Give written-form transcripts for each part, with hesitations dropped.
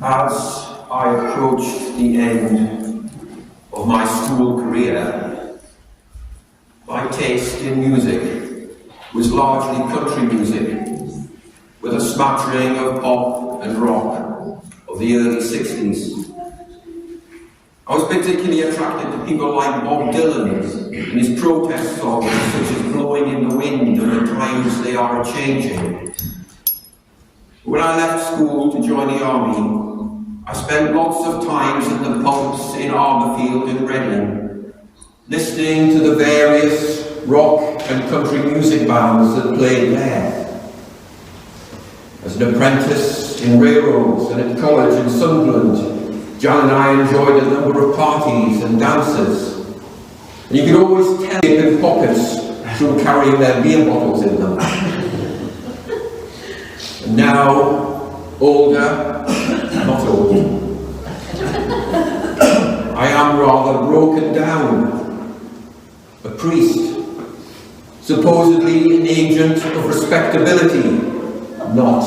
As I approached the end of my school career, my taste in music was largely country music, with a smattering of pop and rock of the early 60s. I was particularly attracted to people like Bob Dylan and his protest songs such as Blowing in the Wind and The Times They Are A-Changing. When I left school to join the army, I spent lots of times in the pubs in Armorfield and Reading, listening to the various rock and country music bands that played there. As an apprentice in railroads and at college in Sunderland, John and I enjoyed a number of parties and dances. And you could always tell in pockets through carrying their beer bottles in them. And now, older, not old, I am rather broken down. A priest, supposedly an agent of respectability, not.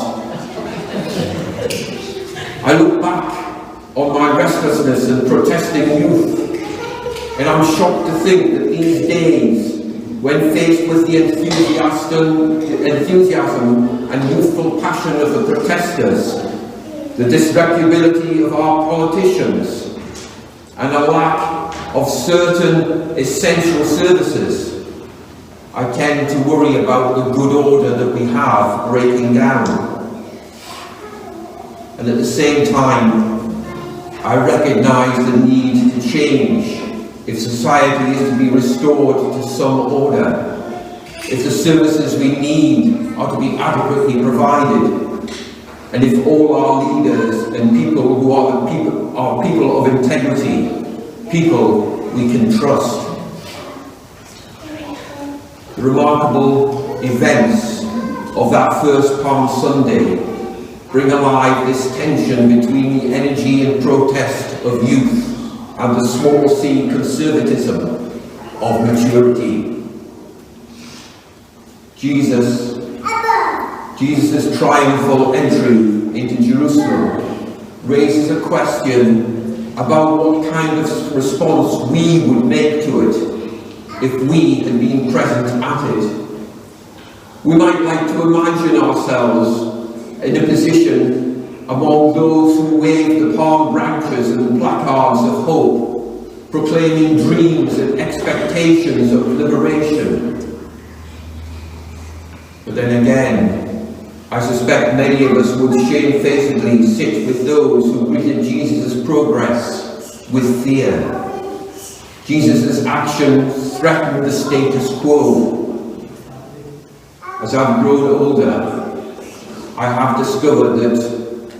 I look back on my restlessness and protesting youth, and I'm shocked to think that these days, when faced with the enthusiasm and youthful passion of the protesters, the disreputability of our politicians, and a lack of certain essential services, I tend to worry about the good order that we have breaking down. And at the same time, I recognise the need to change if society is to be restored to some order, if the services we need are to be adequately provided, and if all our leaders and people who are people of integrity, people we can trust. The remarkable events of that first Palm Sunday bring alive this tension between the energy and protest of youth and the small c conservatism of maturity. Jesus' triumphal entry into Jerusalem raises a question about what kind of response we would make to it if we had been present at it. We might like to imagine ourselves in a position among those who wave the palm branches and placards of hope, proclaiming dreams and expectations of liberation. But then again, I suspect many of us would shamefacedly sit with those who greeted Jesus' progress with fear. Jesus' actions threatened the status quo. As I've grown older, I have discovered that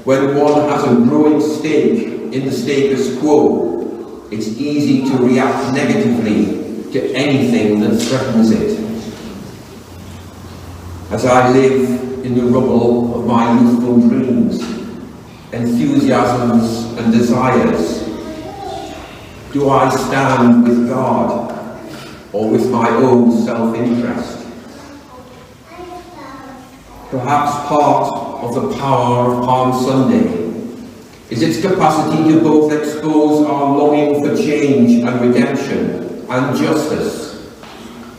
when one has a growing stake in the status quo, it's easy to react negatively to anything that threatens it. As I live in the rubble of my youthful dreams, enthusiasms and desires, do I stand with God or with my own self-interest? Perhaps part of the power of Palm Sunday is its capacity to both expose our longing for change and redemption and justice,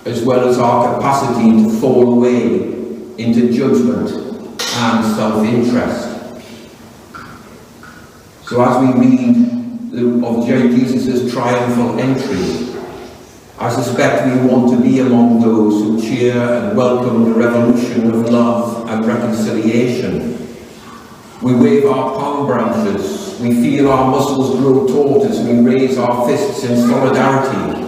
as well as our capacity to fall away into judgment and self-interest. So as we read of Jesus' triumphal entry, I suspect we want to be among those who cheer and welcome the revolution of love and reconciliation. We wave our palm branches, we feel our muscles grow taut as we raise our fists in solidarity.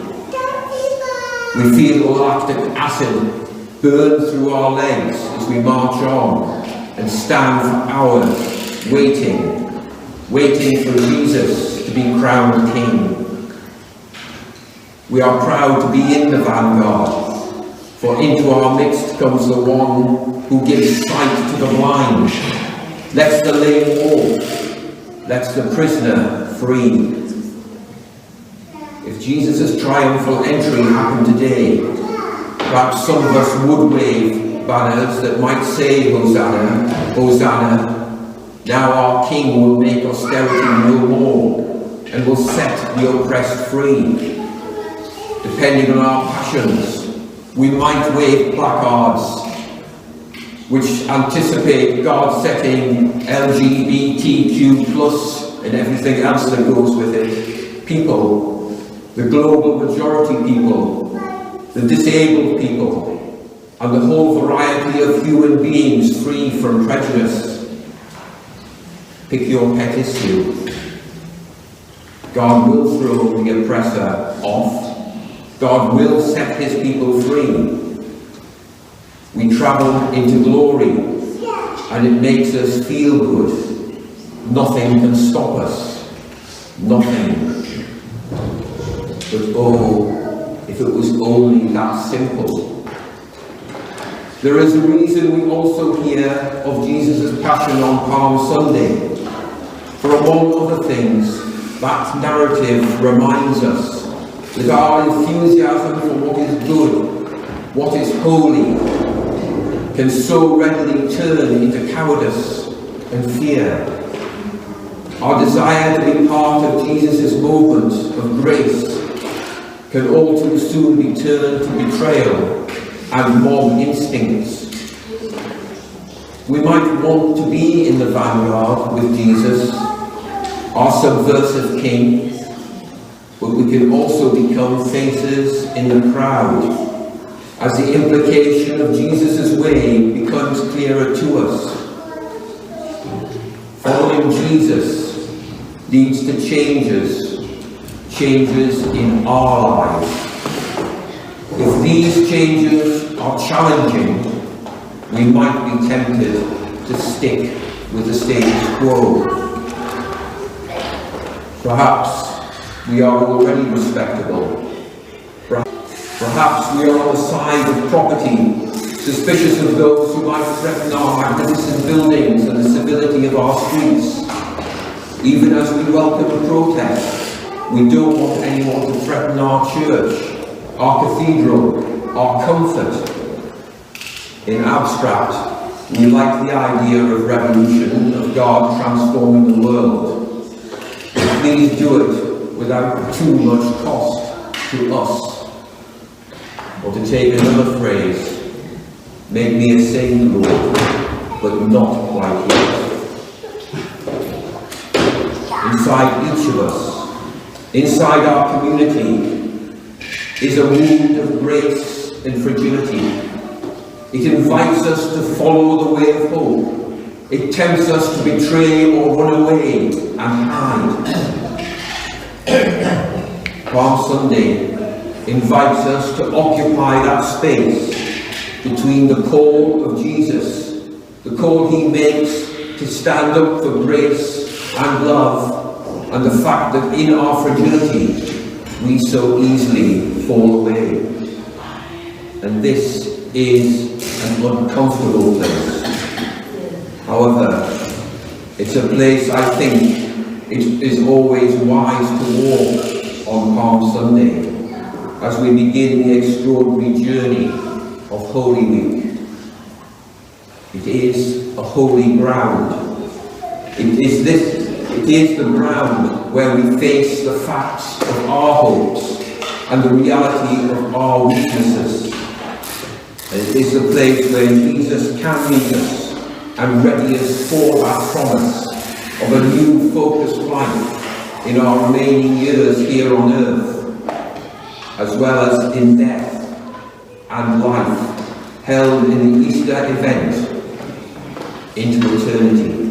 We feel the lactic acid burn through our legs as we march on and stand for hours, waiting for Jesus to be crowned King. We are proud to be in the vanguard, for into our midst comes the one who gives sight to the blind, lets the lame walk, lets the prisoner free. If Jesus' triumphal entry happened today, perhaps some of us would wave banners that might say Hosanna, Hosanna, Now our King will make austerity no more, and will set the oppressed free. Depending on our passions, we might wave placards which anticipate God setting LGBTQ+ and everything else that goes with it, people, the global majority people, the disabled people, and the whole variety of human beings free from prejudice. Pick your pet issue. God will throw the oppressor off. God will set his people free. We travel into glory, and it makes us feel good. Nothing can stop us. Nothing. But oh, if it was only that simple. There is a reason we also hear of Jesus' passion on Palm Sunday. For among other things, that narrative reminds us that our enthusiasm for what is good, what is holy, can so readily turn into cowardice and fear. Our desire to be part of Jesus' moment of grace can all too soon be turned to betrayal and mob instincts. We might want to be in the vanguard with Jesus, our subversive King, but we can also become faces in the crowd as the implication of Jesus' way becomes clearer to us. Following Jesus leads to changes in our lives. If these changes are challenging, we might be tempted to stick with the status quo. Perhaps we are already respectable. Perhaps we are on the side of property, suspicious of those who might threaten our magnificent buildings and the civility of our streets. Even as we welcome protest, we don't want anyone to threaten our church, our cathedral, our comfort. In abstract, we like the idea of revolution, of God transforming the world. Please do it without too much cost to us. Or to take another phrase, make me a saint, Lord, but not quite yet. Inside each of us, inside our community, is a wound of grace and fragility. It invites us to follow the way of hope. It tempts us to betray or run away and hide. Palm Sunday invites us to occupy that space between the call of Jesus, the call he makes to stand up for grace and love, and the fact that in our fragility we so easily fall away. And this is an uncomfortable place. However, it's a place I think it is always wise to walk on Palm Sunday as we begin the extraordinary journey of Holy Week. It is a holy ground. It is the ground where we face the facts of our hopes and the reality of our weaknesses. And it is the place where Jesus can meet us and ready us for that promise of a new focused life in our remaining years here on earth, as well as in death and life held in the Easter event into eternity.